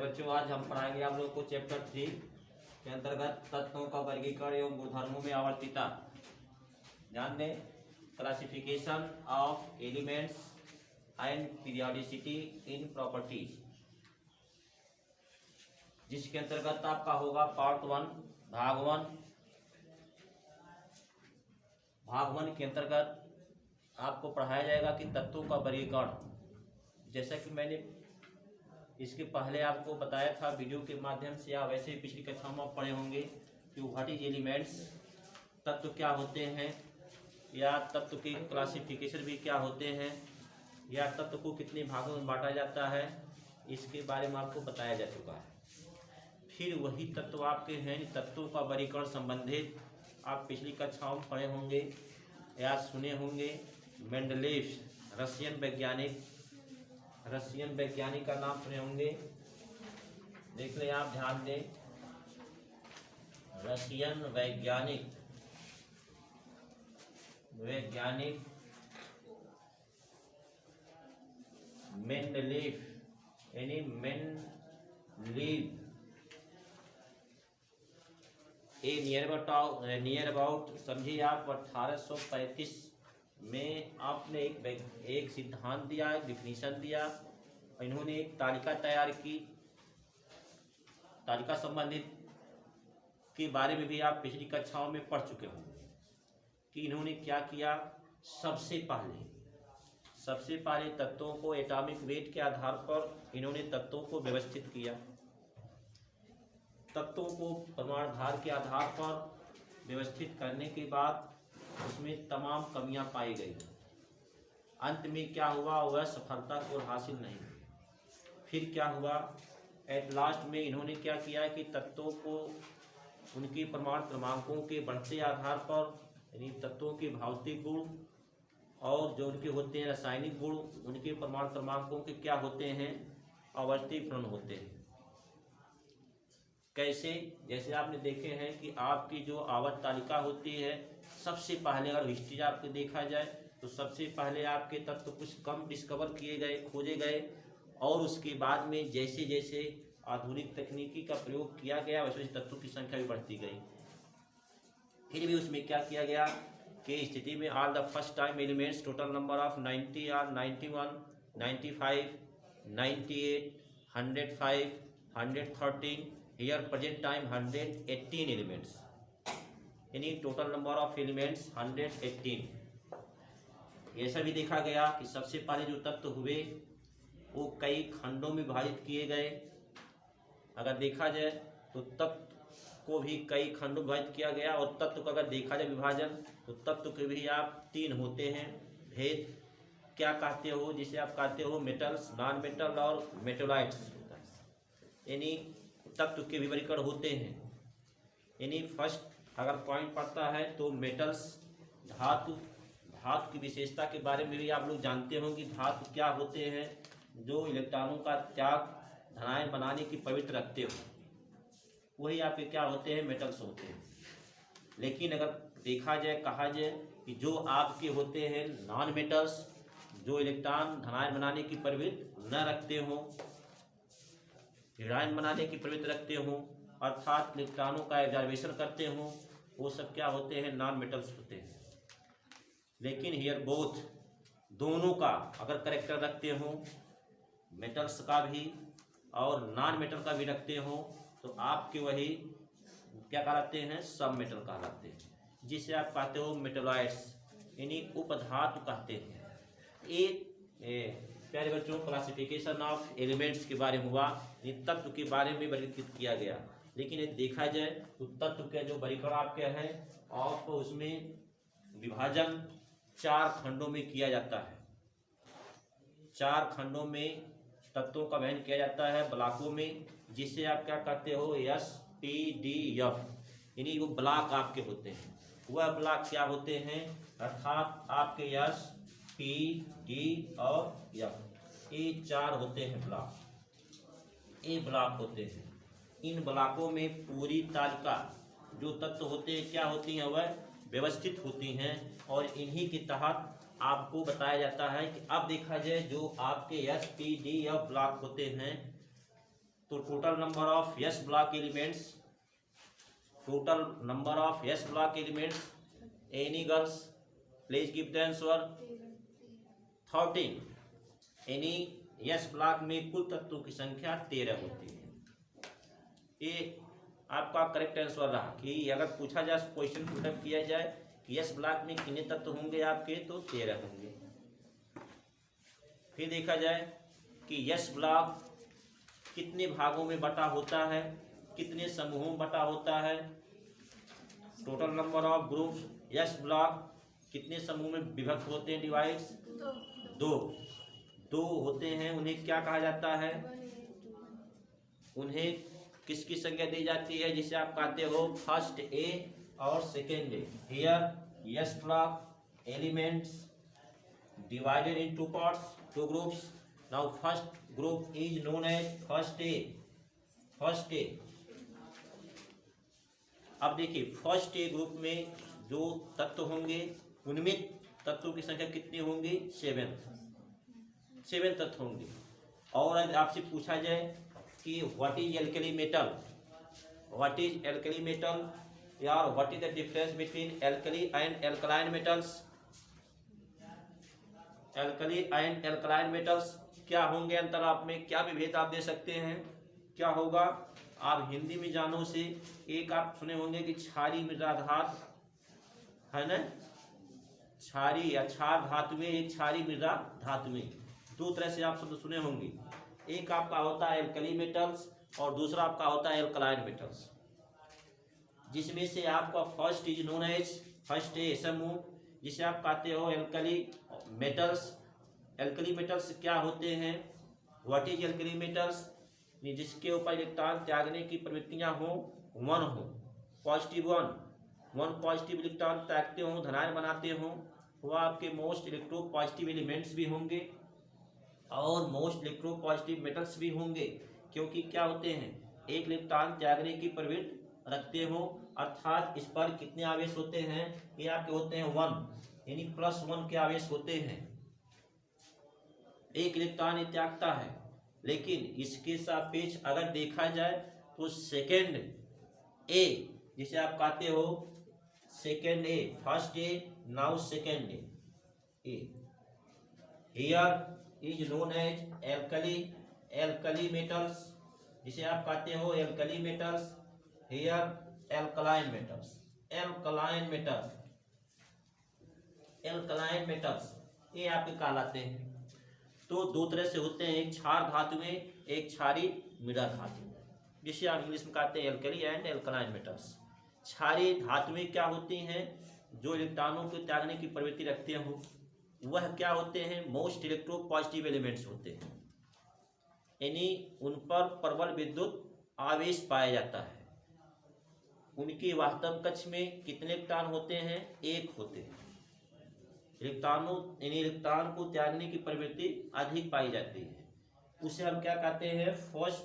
प्यारे बच्चों, आज हम पढ़ाएंगे आप लोगों को चैप्टर 3 के अंतर्गत तत्वों का वर्गीकरण एवं गुणधर्मों में आवर्तीता। ध्यान दें, classification of elements and periodicity in properties, जिसके अंतर्गत आपका होगा पार्ट 1 भाग 1 के अंतर्गत आपको पढ़ाया जाएगा कि तत्वों का वर्गीकरण। जैसा कि मैंने इसके पहले आपको बताया था वीडियो के माध्यम से, या वैसे ही पिछली कक्षा में आप पढ़े होंगे कि व्हाट इज एलिमेंट्स, तत्व क्या होते हैं, या तत्व की क्लासिफिकेशन भी क्या होते हैं, या तत्व को कितने भागों में बांटा जाता है, इसके बारे में आपको बताया जा चुका है। फिर वही तत्व आपके हैं तत्वों का वर्गीकरण संबंधित आप पिछली कक्षाओं में पढ़े होंगे या सुने होंगे। मेंडलीव रशियन वैज्ञानिक का नाम सुने होंगे, देख लें आप, ध्यान दें। रशियन वैज्ञानिक मेंडलीव यानी मेंडलीव नियर अबाउट समझिए आप 1835 में आपने एक सिद्धांत दिया, एक डिफिनीशन दिया। इन्होंने एक तालिका तैयार की। तालिका संबंधित के बारे में भी आप पिछली कक्षाओं में पढ़ चुके होंगे कि इन्होंने क्या किया। सबसे पहले तत्वों को एटॉमिक वेट के आधार पर इन्होंने तत्वों को व्यवस्थित किया। तत्वों को परमाणु भार के आधार पर व्यवस्थित करने के बाद उसमें तमाम कमियां पाई गई। अंत में क्या हुआ, वह सफलता को हासिल नहीं। फिर क्या हुआ, एट लास्ट में इन्होंने क्या किया कि तत्वों को उनके परमाणु क्रमांकों के बढ़ते आधार पर, यानी तत्वों के भौतिक गुण और जो उनके होते हैं रासायनिक गुण, उनके परमाणु क्रमांकों के क्या होते हैं, आवर्तीकरण होते हैं। कैसे, जैसे आपने देखे हैं कि आपकी जो आवर्त तालिका होती है, सबसे पहले अगर हिस्ट्री आपको देखा जाए तो सबसे पहले आपके तत्व कुछ कम डिस्कवर किए गए, खोजे गए, और उसके बाद में जैसे जैसे आधुनिक तकनीकी का प्रयोग किया गया वैसे वैसे तत्वों की संख्या भी बढ़ती गई। फिर भी उसमें क्या किया गया कि स्थिति में all the first time elements total number of 90 और 91, 95, 98, 105, 113, हियर प्रेजेंट टाइम 118 एलिमेंट्स, यानी टोटल नंबर ऑफ एलिमेंट्स 118। ऐसा भी देखा गया कि सबसे पहले जो तत्व हुए वो कई खंडों में विभाजित किए गए। अगर देखा जाए तो तत्व को भी कई खंडों में विभाजित किया गया, और तत्व का अगर देखा जाए विभाजन तो तत्व के भी आप 3 होते हैं भेद। क्या कहते हो, जिसे आप कहते हो मेटल्स, नॉन मेटल और मेटोलाइट्स, यानी तत्व के विवर्गीकरण होते हैं। यानी फर्स्ट अगर पॉइंट पड़ता है तो मेटल्स, धातु की विशेषता के बारे में भी आप लोग जानते होंगे। धातु क्या होते हैं, जो इलेक्ट्रॉनों का त्याग धनायन बनाने की प्रवृत्ति रखते हो, वही आपके क्या होते हैं, मेटल्स होते हैं। लेकिन अगर देखा जाए, कहा जाए कि जो आपके होते हैं नॉन मेटल्स, जो इलेक्ट्रॉन धनायन बनाने की प्रवृत्ति न रखते हों, ऋणायन बनाने की प्रवृत्ति रखते हों, अर्थात इलेक्ट्रॉनों का एब्जॉर्बेशन करते हों, वो सब क्या होते हैं, नॉन मेटल्स होते हैं। लेकिन हियर बोथ, दोनों का अगर करेक्टर रखते हों, मेटल्स का भी और नॉन मेटल का भी रखते हों, तो आपके वही क्या कहलाते हैं, सब मेटल कहलाते हैं, जिसे आप कहते हो मेटोलाइट्स, यानी उपधातु कहते हैं। एक प्यारे बच्चों, क्लासिफिकेशन ऑफ एलिमेंट्स के बारे में हुआ, तत्व के बारे में वर्गीकृत किया गया। लेकिन यदि देखा जाए तो तत्व के जो वर्गीकरण आपके हैं, आपको उसमें विभाजन 4 खंडों में किया जाता है। 4 खंडों में तत्वों का विभाजन किया जाता है, ब्लॉकों में, जिसे आप क्या कहते हो, SPDF, यानी वो ब्लॉक आपके होते हैं। वह ब्लॉक क्या होते हैं, अर्थात आपके S, P, D और F, ये 4 होते हैं ब्लॉक, ये ब्लॉक होते हैं। इन ब्लॉकों में पूरी तालिका जो तत्व होते हैं क्या होती हैं, वह व्यवस्थित होती हैं, और इन्हीं के तहत आपको बताया जाता है कि अब देखा जाए जो आपके SPDF ब्लॉक होते हैं, तो total number of S block elements, total number of S block elements, any girls please give the answer. 13। Any S block में कुल तत्वों की संख्या 13 होती है। ये आपका करेक्ट आंसर रहा कि अगर पूछा जाए, क्वेश्चन पुटअप किया जाए कि एस ब्लॉक में कितने तत्व होंगे आपके, तो 13 होंगे। फिर देखा जाए कि एस ब्लॉक कितने भागों में बटा होता है, कितने समूहों में बटा होता है। Total number of groups S block कितने समूह में विभक्त होते हैं, डिवाइड्स? दो होते हैं। उन्हें क्या कहा जाता है? उन्हें किसकी संज्ञा दी जाती है, जिसे आप कहते हो फर्स्ट ए और second A. Here S block elements divided in two parts, two groups. Now first group is known as first A. first A. अब देखिए फर्स्ट ए ग्रुप में जो तत्व होंगे उनमें तत्वों की संख्या कितनी होंगी? 7 तत्व होंगे। और अगर आपसे पूछा जाए कि what is alkali metal, what is alkali metal, या what is the difference between alkali and alkaline metals, alkali and alkaline metals क्या होंगे, अंतर आप में क्या विभेद आप दे सकते हैं, क्या होगा? आप हिंदी में जानो से एक आप सुने होंगे कि क्षारीय मृदा धात है ना, क्षारीय या क्षार धातुएं, एक क्षारीय मृदा धातुएं, दो तरह से आप शब्द सुने होंगे। एक आपका होता है एल्कली मेटल्स और दूसरा आपका होता है एल्कलाइन मेटल्स, जिसमें से आपका first is known as first A समूह, जिसे आप कहते हो एल्कली मेटल्स। एल्कली मेटल्स क्या होते हैं? What is alkali metals? जिसके ऊपर इलेक्ट्रॉन त्यागने की प्रवृत्तियां हो, 1 हो, पॉजिटिव 1 पॉजिटिव इलेक्ट्रॉन त्यागते हो, धनायन बनाते हो, वो आपके मोस्ट इलेक्ट्रो पॉजिटिव एलिमेंट्स भी होंगे और मोस्ट इलेक्ट्रो पॉजिटिव मेटल्स भी होंगे। क्योंकि क्या होते हैं? एक इलेक्ट्रॉन त्यागने की प्रवृत्ति रखते हो, अर्थात इस पर कितने आवेश होते हैं? ये आपके होते हैं 1, यानी +1 के आवेश होते हैं। एक इलेक्ट्रॉन त्यागता है, लेकिन इसके सापेक्ष अगर देखा जाए तो सेकेंड ए, जिसे आप कहते हो second A, first A now second A, here is known as alkali metals, जिसे आप कहते हो alkali metals, here alkaline metals, alkaline metals ये आपके कहलाते हैं। तो दो तरह से होते हैं, एक क्षार धातुएं, एक क्षारीय मृदा धातु, जिसे आप इंग्लिश में कहते हैं एल्कली एंड एल्कलाइन मेटल्स। क्षारीय धातुएं क्या होती हैं? जो इलेक्ट्रॉनों को त्यागने की प्रवृत्ति रखते हो, वह क्या होते हैं? मोस्ट इलेक्ट्रो पॉजिटिव एलिमेंट्स होते हैं, यानी उन पर प्रबल विद्युत आवेश पाया जाता है। उनके वास्तव कक्ष में कितने इलेक्ट्रॉन होते हैं? 1 होते हैं। इलेक्ट्रॉन को त्यागने की प्रवृत्ति अधिक पाई जाती है, उसे हम क्या कहते हैं? फर्स्ट।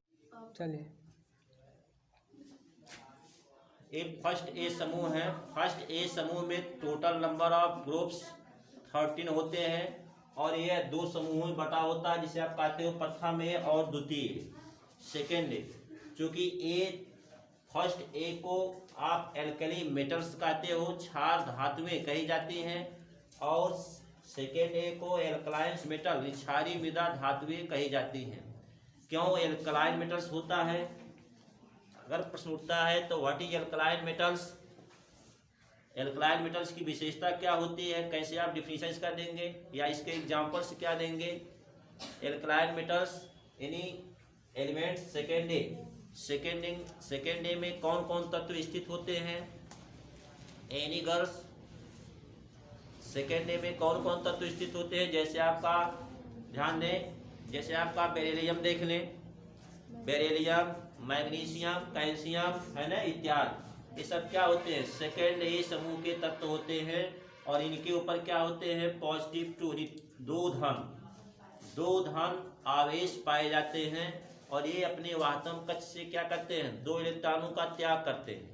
चलिए, एक फर्स्ट ए समूह है। फर्स्ट ए समूह में टोटल नंबर ऑफ ग्रुप्स 13 होते हैं और यह 2 समूहों में बटा होता है, जिसे आप कहते हो प्रथम ए और द्वितीय सेकेंड ए। चूंकि ए फर्स्ट ए को आप एल्कली मेटल्स कहते हो, क्षार धातुएं कही जाती हैं, और सेकेंड ए को एल्कलाइन मेटल, क्षारीय मृदा धातुएं कही जाती हैं। क्यों एल्कलाइन मेटल्स होता है? अगर प्रश्न उठता है तो what is alkaline metals, alkaline metals की विशेषता क्या होती है, कैसे आप डिफिनीशन इसका देंगे या इसके एग्जांपल्स क्या देंगे? एल्कलाइन मेटल्स यानी एलिमेंट सेकेंड ए में कौन कौन तत्व स्थित होते हैं? एनी गर्ल्स, सेकेंड ए में कौन कौन तत्व स्थित होते हैं? जैसे आपका ध्यान दें, जैसे आपका बेरिलियम देख लें, बेरिलियम, मैग्नीशियम, कैल्शियम है ना, इत्यादि, ये सब क्या होते हैं? सेकेंड ए समूह के तत्व होते हैं। और इनके ऊपर क्या होते हैं? पॉजिटिव 2 दो धन आवेश पाए जाते हैं, और ये अपने वास्तव कक्ष से क्या करते हैं? 2 इलेक्ट्रॉनों का त्याग करते हैं।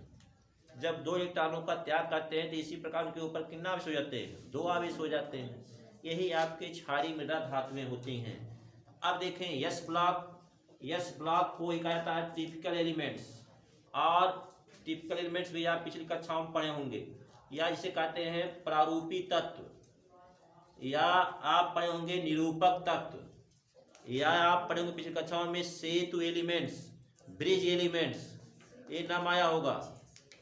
जब 2 इलेक्ट्रॉनों का त्याग करते हैं तो इसी प्रकार उनके ऊपर कितना आवेश हो जाते हैं? 2 आवेश हो जाते हैं। यही आपके क्षारीय मृदा धातुएं होती हैं। अब देखें एस ब्लॉक एस ब्लॉक को ही कहा जाता है टिपिकल एलिमेंट्स, और टिपिकल एलिमेंट्स भी आप पिछली कक्षाओं में पढ़े होंगे, या इसे कहते हैं प्रारूपी तत्व, या आप पढ़े होंगे निरूपक तत्व, या आप पढ़े होंगे पिछली कक्षाओं में सेतु एलिमेंट्स, ब्रिज एलिमेंट्स, ये नाम आया होगा।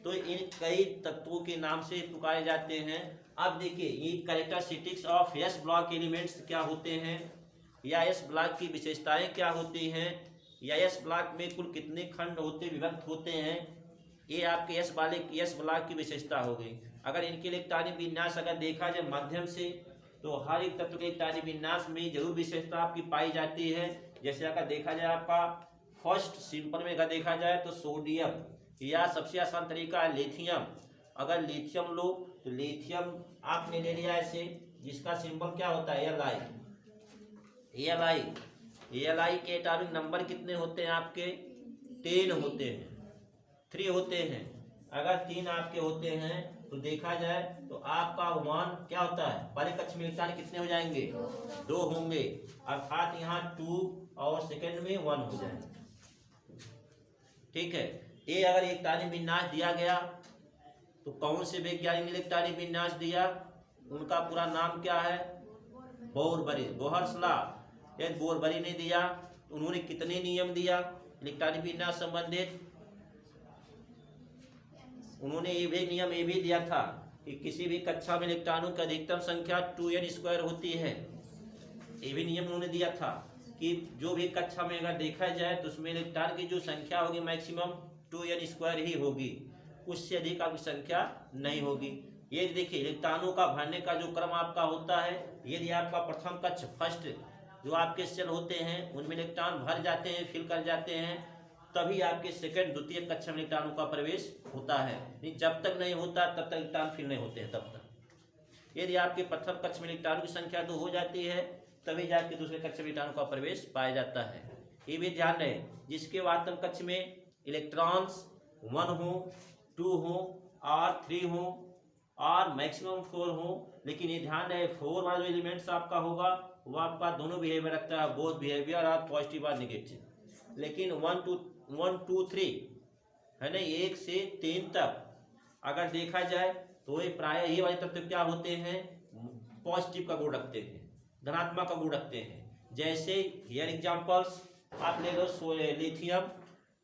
तो इन कई तत्वों के नाम से पुकारे जाते हैं। अब देखिए ये characteristics of S block elements क्या होते हैं, या एस ब्लॉक की विशेषताएं क्या होती हैं, या एस ब्लॉक में कुल कितने खंड होते विभक्त होते हैं, ये आपके एस ब्लॉक की विशेषता हो गई। अगर इनके इलेक्ट्रॉनिक विन्यास अगर देखा जाए माध्यम से, तो हर एक तत्व के इलेक्ट्रॉनिक विन्यास में जरूर विशेषता आपकी पाई जाती है। जैसे अगर देखा जाए आपका फर्स्ट सिंपल में अगर देखा जाए तो सोडियम, या सबसे आसान तरीका है लिथियम। अगर लिथियम लो तो लिथियम आपने ले लिया ऐसे, जिसका सिंबल क्या होता है Li के एटॉमिक नंबर कितने होते हैं आपके 10 होते हैं, 3 होते हैं। अगर 3 आपके होते हैं तो देखा जाए तो आपका 1 क्या होता है, पहले कक्ष में इलेक्ट्रॉन कितने हो जाएंगे 2 होंगे, अर्थात यहाँ 2 और सेकंड में 1 हो जाएंगे। ठीक है, ये अगर इलेक्ट्रॉनिक विन्यास दिया गया तो कौन से वैज्ञानिक ने इलेक्ट्रॉनिक विन्यास दिया, उनका पूरा नाम क्या है, बोरबरी, बोहर्स लॉ। यदि बोरबरी ने दिया तो उन्होंने कितने नियम दिया इलेक्ट्रॉनिक विन्यास संबंधित, उन्होंने ये नियम ये भी दिया था कि किसी भी कक्षा में इलेक्ट्रॉनों की अधिकतम संख्या 2n² होती है। ये भी नियम उन्होंने दिया था कि जो भी कक्षा में अगर देखा जाए तो उसमें इलेक्ट्रॉन की जो संख्या होगी मैक्सिमम 2n² ही होगी, उससे अधिक आपकी संख्या नहीं होगी। ये देखिए इलेक्ट्रॉनों का भरने का जो क्रम आपका होता है, यदि आपका प्रथम कक्ष फर्स्ट जो आपके सेल होते हैं उनमें इलेक्ट्रॉन भर जाते हैं, फिल कर जाते हैं, तभी आपके सेकंड द्वितीय कक्षा में इलेक्ट्रॉनों का प्रवेश होता है। नहीं जब तक नहीं होता तब तक इलेक्ट्रॉन फिल नहीं होते हैं तब तक। यदि आपके प्रथम कक्ष में इलेक्ट्रॉनों की संख्या 2 हो जाती है तभी जाके दूसरे कक्ष में इलेक्ट्रॉनों का प्रवेश पाया जाता है। ये भी ध्यान रहे, जिसके वास्तव कक्ष में इलेक्ट्रॉन्स 1 हो, 2 हो और 3 हो और मैक्सिमम 4 हो, लेकिन ये ध्यान रहे 4 वाला जो एलिमेंट्स आपका होगा वो आपका दोनों बिहेवियर रखता है, बोथ बिहेवियर और पॉजिटिव और निगेटिव। लेकिन 1 2 3 है ना, 1 से 3 तक अगर देखा जाए तो ये प्राय ये वाले तत्व क्या होते हैं, पॉजिटिव का गुण रखते हैं, धनात्मक का गुण रखते हैं। जैसे हियर एग्जांपल्स आप ले लो,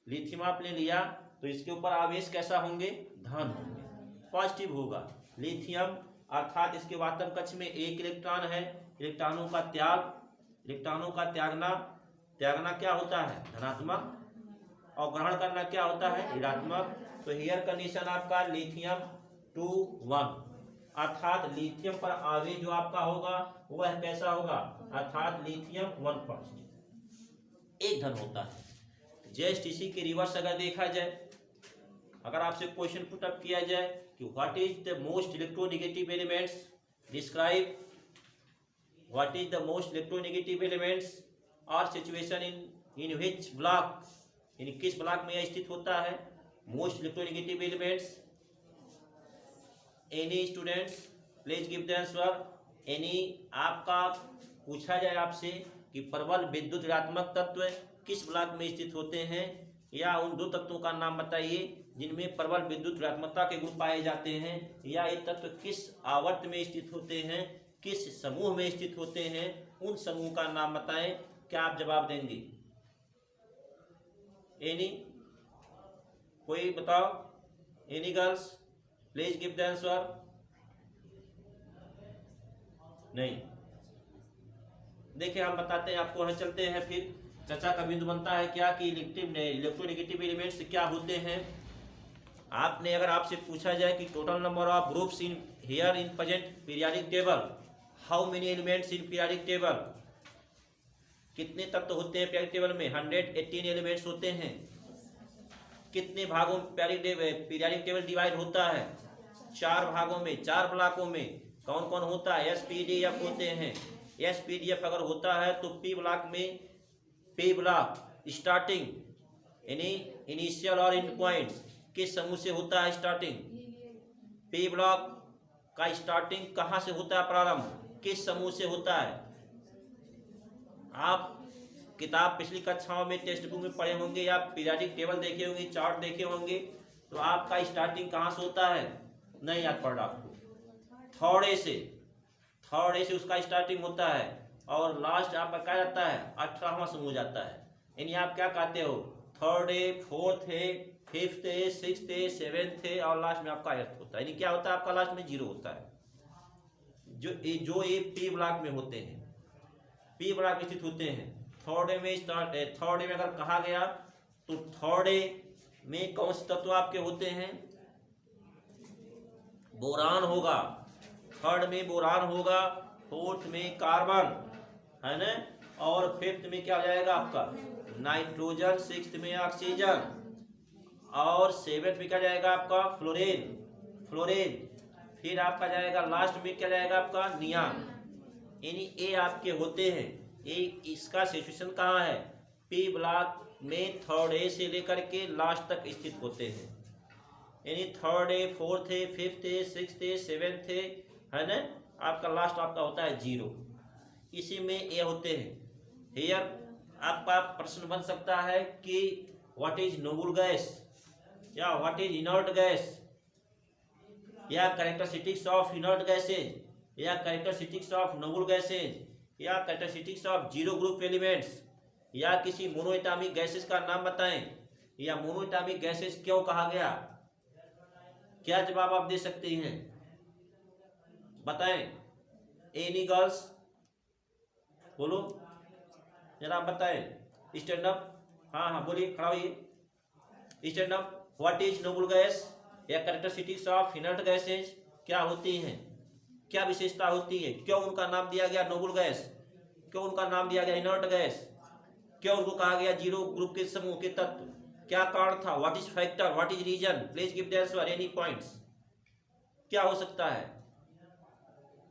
लिथियम आप ले लिया तो इसके ऊपर आवेश कैसा होंगे, धन होंगे, पॉजिटिव होगा लिथियम, अर्थात इसके वास्तव कक्ष में एक इलेक्ट्रॉन है। इलेक्ट्रॉनों का त्यागना क्या होता है, धनात्मक, और ग्रहण करना क्या होता है, ऋणात्मक। तो हियर कंडीशन आपका लिथियम 2 1, अर्थात लिथियम पर आवेश जो आपका होगा वह कैसा होगा, अर्थात लिथियम 1%, एक धन होता है। जस्ट इसी के रिवर्स अगर देखा जाए, अगर आपसे क्वेश्चन पुटअप किया जाए कि what is the most electronegative elements, describe what is the most electronegative elements और सिचुएशन इन विच ब्लॉक, यानी किस ब्लॉक में यह स्थित होता है most electronegative elements. Any students please give the answer. Any आपका पूछा जाए आपसे कि प्रबल विद्युत ऋणात्मक तत्व किस ब्लॉक में स्थित होते हैं, या उन 2 तत्वों का नाम बताइए जिनमें प्रबल विद्युत ऋणात्मकता के गुण पाए जाते हैं, या ये तत्व किस आवर्त में स्थित होते हैं, किस समूह में स्थित होते हैं, उन समूह का नाम बताएं। क्या आप जवाब देंगे, एनी कोई बताओ, any girls please give the answer. नहीं, देखिए हम बताते हैं आपको, हम चलते हैं फिर चर्चा का बिंदु बनता है क्या कि इलेक्ट्रोनेगेटिव एलिमेंट्स क्या होते हैं। आपने अगर आपसे पूछा जाए कि total number of groups in here in present periodic table, how many elements in periodic table, कितने तत्व होते हैं पीरियोडिक टेबल में, 118 एलिमेंट्स होते हैं। कितने भागों में पीरियोडिक टेबल डिवाइड होता है, 4 भागों में, 4 ब्लॉकों में। कौन कौन होता है, SPDF होते हैं। SPDF अगर होता है तो P ब्लॉक स्टार्टिंग यानी इनिशियल और एंड पॉइंट्स किस समूह से होता है स्टार्टिंग, P ब्लॉक का स्टार्टिंग कहाँ से होता है, प्रारंभ किस समूह से होता है। आप किताब पिछली कक्षाओं में टेक्स्ट बुक में पढ़े होंगे या पीरियाडिक टेबल देखे होंगे, चार्ट देखे होंगे, तो आपका स्टार्टिंग कहाँ से होता है? नहीं याद पड़ रहा आपको? थर्ड ए से उसका स्टार्टिंग होता है और लास्ट आपका क्या जाता है? 18वां समूह जाता है। यानी आप क्या कहते हो? Third A, fourth A, fifth A, sixth A, seventh A और लास्ट में आपका एर्थ होता है। यानी क्या होता है आपका? लास्ट में 0 होता है। जो ए पी ब्लॉक में होते हैं, पी ब्लॉक स्थित होते हैं। थर्ड ए में अगर कहा गया तो थर्ड ए में कौन से तत्व आपके होते हैं? बोरान होगा, थर्ड में बोरान होगा, फोर्थ में कार्बन है ना, और फिफ्थ में क्या हो जाएगा आपका? नाइट्रोजन, सिक्स्थ में ऑक्सीजन और सेवेंथ में क्या जाएगा आपका? फ्लोरीन। फिर आपका जाएगा लास्ट में क्या जाएगा आपका? नियान। यानी ए आपके होते हैं। ए इसका सिचुएशन कहाँ है? पी ब्लॉक में थर्ड ए से लेकर के लास्ट तक स्थित होते हैं। यानी third A, fourth A, fifth A, sixth A, seventh A है ना, आपका लास्ट आपका होता है 0। इसी में ए होते हैं। हियर आपका प्रश्न बन सकता है कि व्हाट इज नोबल गैस या व्हाट इज इनर्ट गैस या कैरेक्टरिस्टिक्स ऑफ इनर्ट गैसेज या कैरेक्टरिस्टिक्स ऑफ नोबल गैसेज या characteristics of zero group elements या किसी मोनोएटॉमिक गैसेज का नाम बताएं या मोनोएटॉमिक गैसेज क्यों कहा गया? क्या जवाब आप दे सकते हैं? बताएं। एनी गर्ल्स बोलो जरा, आप बताएं। Stand up. हाँ बोलिए, खड़ा होइए। Stand up. What is noble gas या कैरेक्टरिस्टिक्स ऑफ इनर्ट गैसेज क्या होती हैं? क्या विशेषता होती है? क्यों उनका नाम दिया गया नोबल गैस? क्यों उनका नाम दिया गया इनर्ट गैस? क्यों उनको कहा गया जीरो ग्रुप के समूह के तत्व? क्या कारण था? What is factor? What is reason? Please give the answer. Any points? क्या हो सकता है?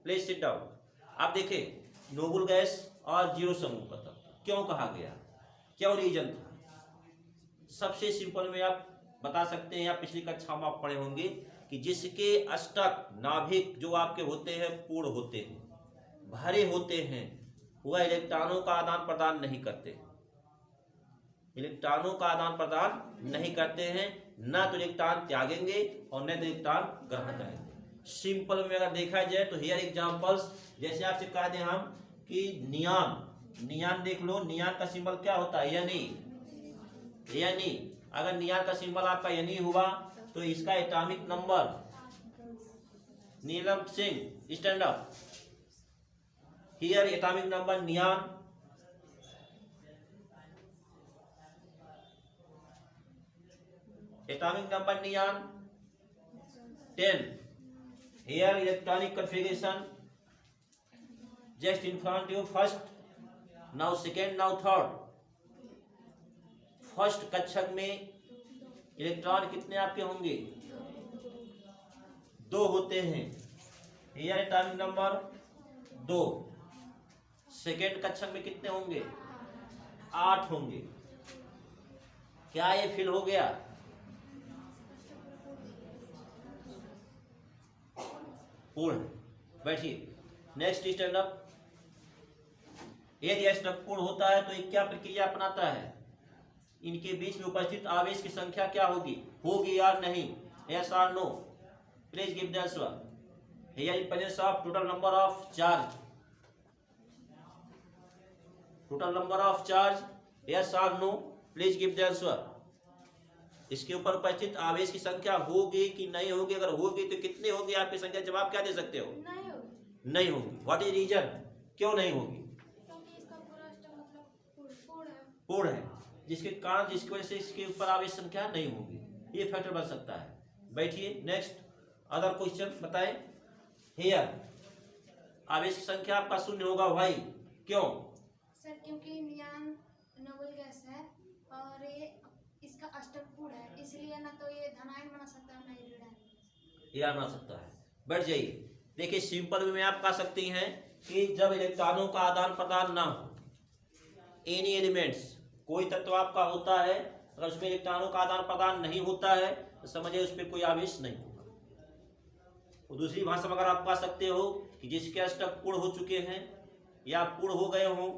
Please sit down. आप देखें, नोबल गैस और जीरो समूह का तत्व क्यों कहा गया? क्यों रीजन था? सबसे सिंपल में आप बता सकते हैं या पिछली कक्षा में आप पढ़े होंगे कि जिसके अष्टक नाभिक जो आपके होते हैं पूर्ण होते हैं, भरे होते हैं, वह इलेक्ट्रॉनों का आदान प्रदान नहीं करते। इलेक्ट्रॉनों का आदान प्रदान नहीं करते हैं, न तो इलेक्ट्रॉन त्यागेंगे और न तो इलेक्ट्रॉन ग्रहण करेंगे। सिंपल में अगर देखा जाए तो हियर एग्जांपल्स, जैसे आपसे कह दें हम कि नियान देख लो। नियान का सिंबल क्या होता है? यानी अगर नियान का सिंबल आपका यानी हुआ तो इसका atomic number, Neelam Singh stand up. Here atomic number neon, atomic number neon 10। Here electronic configuration just in front you first, now second, now third. First कक्षक में इलेक्ट्रॉन कितने आपके होंगे? 2 होते हैं। Here atomic number 2। सेकेंड कक्षक में कितने होंगे? 8 होंगे। क्या ये फिल हो गया? पूर्ण। बैठिए। Next stand up. यदि अष्टक पूर्ण होता है तो ये क्या प्रक्रिया अपनाता है? इनके बीच में उपस्थित आवेश की संख्या क्या होगी या नहीं? यस और no? Please give the answer. Here in presence of total number of charge, total number of charge, yes और no? Please give the answer. इसके ऊपर उपस्थित आवेश की संख्या होगी कि नहीं होगी? अगर होगी तो कितनी होगी आपकी संख्या? जवाब क्या दे सकते हो? नहीं होगी। What is reason? क्यों नहीं होगी? क्योंकि इसका पूरा अष्टक मतलब पूर्ण है, जिसके कारण जिसकी वजह से इसके ऊपर आवेश संख्या नहीं होगी। ये फैक्टर बन सकता है। बैठिए। नेक्स्ट अदर क्वेश्चन बताएं। हियर आवेश की संख्या आपका 0 होगा। भाई क्यों? सर क्योंकि नियान नोबल गैस है और ये इसका अष्टक पूर्ण है, इसलिए ना तो ये धनायन बना सकता है ना ये ऋणायन बना सकता है। बैठ जाइए। देखिए सिंपल में आप कह सकती हैं कि जब इलेक्ट्रॉनों का आदान प्रदान ना हो, एनी एलिमेंट्स, कोई तत्व आपका होता है, अगर उसमें इलेक्ट्रॉनों का आदान प्रदान नहीं होता है तो समझिए उस पर कोई आवेश नहीं होगा। और दूसरी भाषा में अगर आप कह सकते हो कि जिसके अष्टक पूर्ण हो चुके हैं या पूर्ण हो गए हों,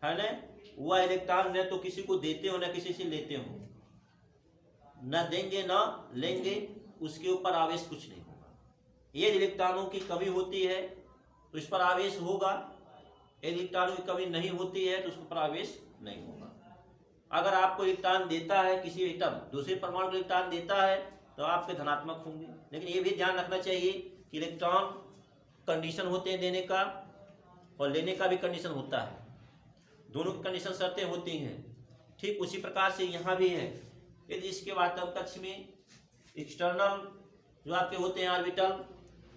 है ना, वह इलेक्ट्रॉन न तो किसी को देते हो न किसी से लेते हो, न देंगे न लेंगे, उसके ऊपर आवेश कुछ नहीं होगा। यदि इलेक्ट्रॉनों की कमी होती है तो इस पर आवेश होगा, यदि इलेक्ट्रॉनों की कमी नहीं होती है तो उसके ऊपर आवेश नहीं होगा। अगर आपको इलेक्ट्रॉन देता है, किसी एटम दूसरे परमाणु को इलेक्ट्रॉन देता है तो आपके धनात्मक होंगे। लेकिन ये भी ध्यान रखना चाहिए कि इलेक्ट्रॉन कंडीशन होते हैं देने का और लेने का भी कंडीशन होता है, दोनों की कंडीशन शर्तें होती हैं। ठीक उसी प्रकार से यहाँ भी है। यदि इसके वास्तव कक्ष में एक्सटर्नल जो आपके होते हैं ऑर्बिटल,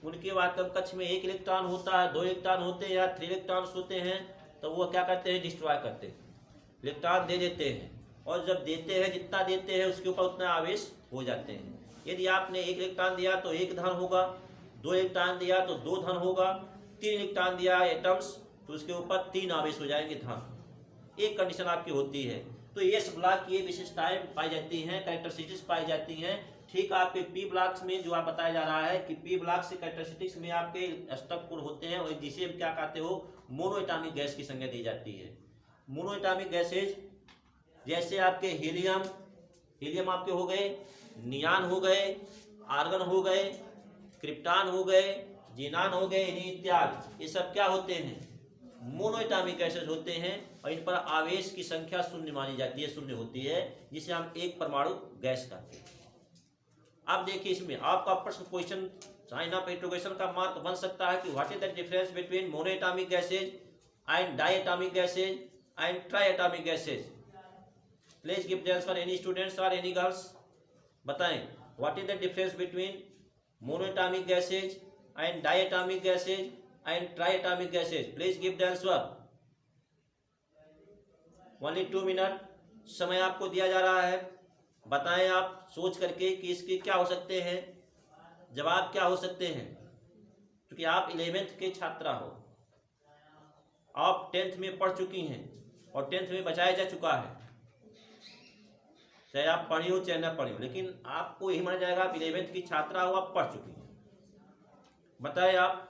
उनके वास्तव कक्ष में एक इलेक्ट्रॉन होता है, 2 इलेक्ट्रॉन होते हैं या 3 इलेक्ट्रॉन्स होते हैं, तो वो क्या करते हैं, डिस्ट्रॉय करते हैं, इलेक्ट्रॉन दे देते हैं। और जब देते हैं, जितना देते हैं उसके ऊपर उतना आवेश हो जाते हैं। यदि आपने 1 इलेक्ट्रॉन दिया तो 1 धन होगा, 2 इलेक्ट्रॉन दिया तो 2 धन होगा, 3 इलेक्ट्रॉन दिया एटम्स तो उसके ऊपर 3 आवेश हो जाएंगे धन। एक कंडीशन आपकी होती है। तो एस ब्लॉक की ये विशेषताएं पाई जाती हैं, कैरेक्टरिस्टिक्स पाई जाती हैं। ठीक आपके पी ब्लॉक्स में जो आप बताया जा रहा है कि पी ब्लॉक से कैरेक्टरिस्टिक्स में आपके स्ट्रक्चर होते हैं, और जिसे हम क्या कहते हो, मोनोएटॉमिक गैस की संज्ञा दी जाती है। मोनोएटॉमिक गैसेज जैसे आपके हीलियम आपके हो गए, नियान हो गए, आर्गन हो गए, क्रिप्टॉन हो गए, जीनान हो गए, इत्यादि, ये सब क्या होते हैं, मोनोएटॉमिक गैसेज होते हैं। और इन पर आवेश की संख्या शून्य मानी जाती है, शून्य होती है, जिसे हम एक परमाणु गैस कहते हैं। अब देखिए इसमें आपका प्रश्न क्वेश्चन साइन ऑफ इंट्रोगेशन का मार्क बन सकता है कि what is the difference between monoatomic gases and diatomic gases and triatomic gases. Please give the answer, any students और एनी गर्ल्स, बताएं what is the difference between monoatomic gases and diatomic gases and triatomic gases. Please give the answer. Only 2 minute समय आपको दिया जा रहा है। बताएं आप सोच करके कि इसके क्या हो सकते हैं, जवाब क्या हो सकते हैं। क्योंकि आप 11th के छात्रा हो, आप 10th में पढ़ चुकी हैं और 10th में बचाया जा चुका है, चाहे आप पढ़ी हो चाहे ना पढ़ी हो, लेकिन आपको यही माना जाएगा आप 11th की छात्रा हो, आप पढ़ चुकी हैं। बताएं आप,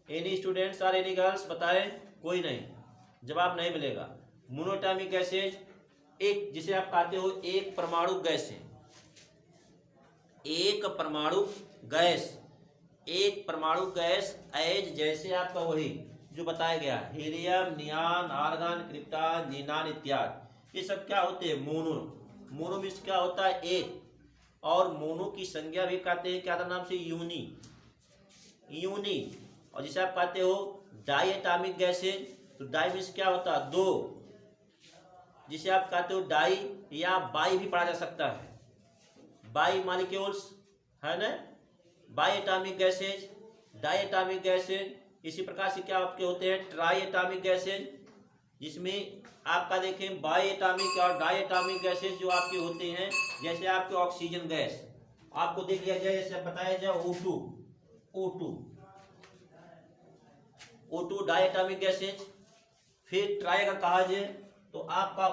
एनी स्टूडेंट्स और एनी गर्ल्स, बताएं। कोई नहीं, जवाब नहीं मिलेगा। मोनोएटॉमिक गैसेज एक, जिसे आप कहते हो एक परमाणु गैस है, एक परमाणु गैस, एक परमाणु गैस एज जैसे आपका वही जो बताया गया, हीलियम, नियान, आर्गन, क्रिप्टॉन, जीनान इत्यादि, ये सब क्या होते हैं, मोनो। मोनो मीन्स क्या होता है, एक। और मोनो की संज्ञा भी कहते हैं क्या नाम से, यूनी, यूनी। और जिसे आप कहते हो डायएटॉमिक गैसेज, तो डाई मीन्स क्या होता है, 2, जिसे आप कहते हो डाई या बाई भी पढ़ा जा सकता है, बाई मॉलिक्यूल्स है ना, बायएटॉमिक गैसेज, डायएटॉमिक गैसेज। इसी प्रकार से क्या आपके होते हैं, ट्राइएटॉमिक गैसेज, जिसमें आपका देखें बायएटॉमिक और डायएटॉमिक गैसेज जो आपके होते हैं, जैसे आपके ऑक्सीजन गैस आपको देख लिया जाए, जैसे बताया जाए O2 डायएटॉमिक गैसेज। फिर ट्राई अगर कहा जाए तो आपका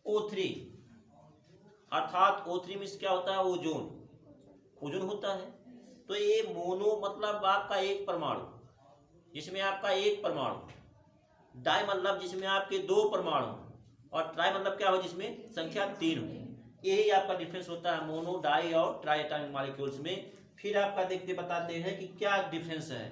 O3 अर्थात O3 मीन्स क्या होता है, ओजोन होता है। तो ये मोनो मतलब आपका एक परमाणु, जिसमें आपका एक परमाणु, डाई मतलब जिसमें आपके 2 परमाणु, और ट्राई मतलब क्या हो, जिसमें संख्या 3 हो। यही आपका डिफरेंस होता है मोनो, डाई और ट्राइएटॉमिक मॉलिक्यूल्स में। फिर आपका देखते बताते हैं कि क्या डिफरेंस है।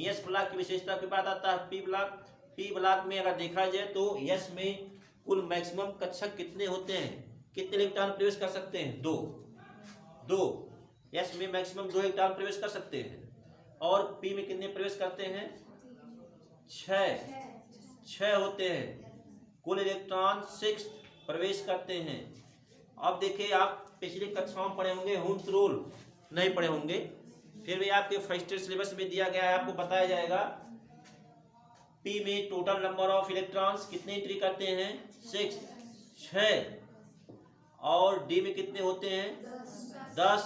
एस ब्लॉक की विशेषता के बाद आता है पी ब्लॉक। पी ब्लॉक में अगर देखा जाए तो एस में कुल मैक्सिमम कक्षक कितने होते हैं, कितने इलेक्ट्रॉन प्रवेश कर सकते हैं, 2। एस में मैक्सिमम 2 इलेक्ट्रॉन प्रवेश कर सकते हैं। और पी में कितने प्रवेश करते हैं, 6 होते हैं। कुल इलेक्ट्रॉन 6 प्रवेश करते हैं। अब देखिए, आप पिछली कक्षाओं में पढ़े होंगे, हुम्स रूल नहीं पढ़े होंगे, फिर भी आपके फर्स्ट ईयर सिलेबस में दिया गया है, आपको बताया जाएगा। पी में टोटल नंबर ऑफ इलेक्ट्रॉन्स कितने एंट्री करते हैं, 6। और डी में कितने होते हैं, 10।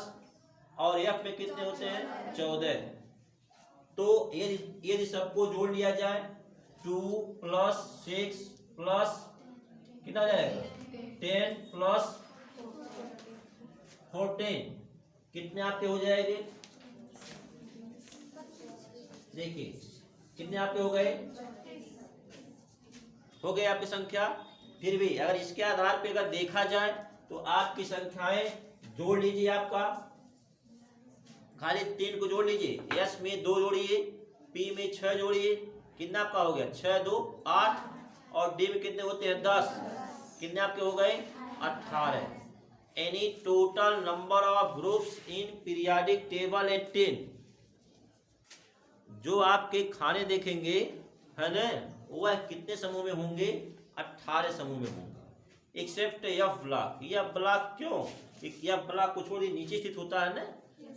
और एफ में कितने होते हैं, 14। तो यदि सबको जोड़ लिया जाए 2 + 6 + कितना जाएगा, 10 + 14 कितने आपके हो जाएंगे, देखिए कितने आपके हो गए, हो गई आपकी संख्या। फिर भी अगर इसके आधार पे अगर देखा जाए तो आपकी संख्याएं जोड़ लीजिए, आपका खाली 3 को जोड़ लीजिए। एस में 2 जोड़िए, पी में 6 जोड़िए, कितना आपका हो गया 6 2 8, और डी में कितने होते हैं 10, कितने आपके हो गए 18। Any total number of groups in periodic table 18। जो आपके खाने देखेंगे है ना, वह कितने समूह में होंगे 18 समूह में होंगे, एक्सेप्ट एफ ब्लॉक। यह ब्लॉक क्यों, यह ब्लॉक को छोड़िए नीचे स्थित होता है ना,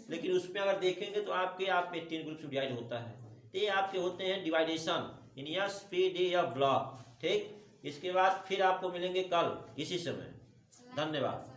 लेकिन उसमें अगर देखेंगे तो आपके 18 ग्रुप में डिवाइड होता है। तो ये आपके होते हैं division in S P D F block. ठीक, इसके बाद फिर आपको मिलेंगे कल इसी समय। धन्यवाद।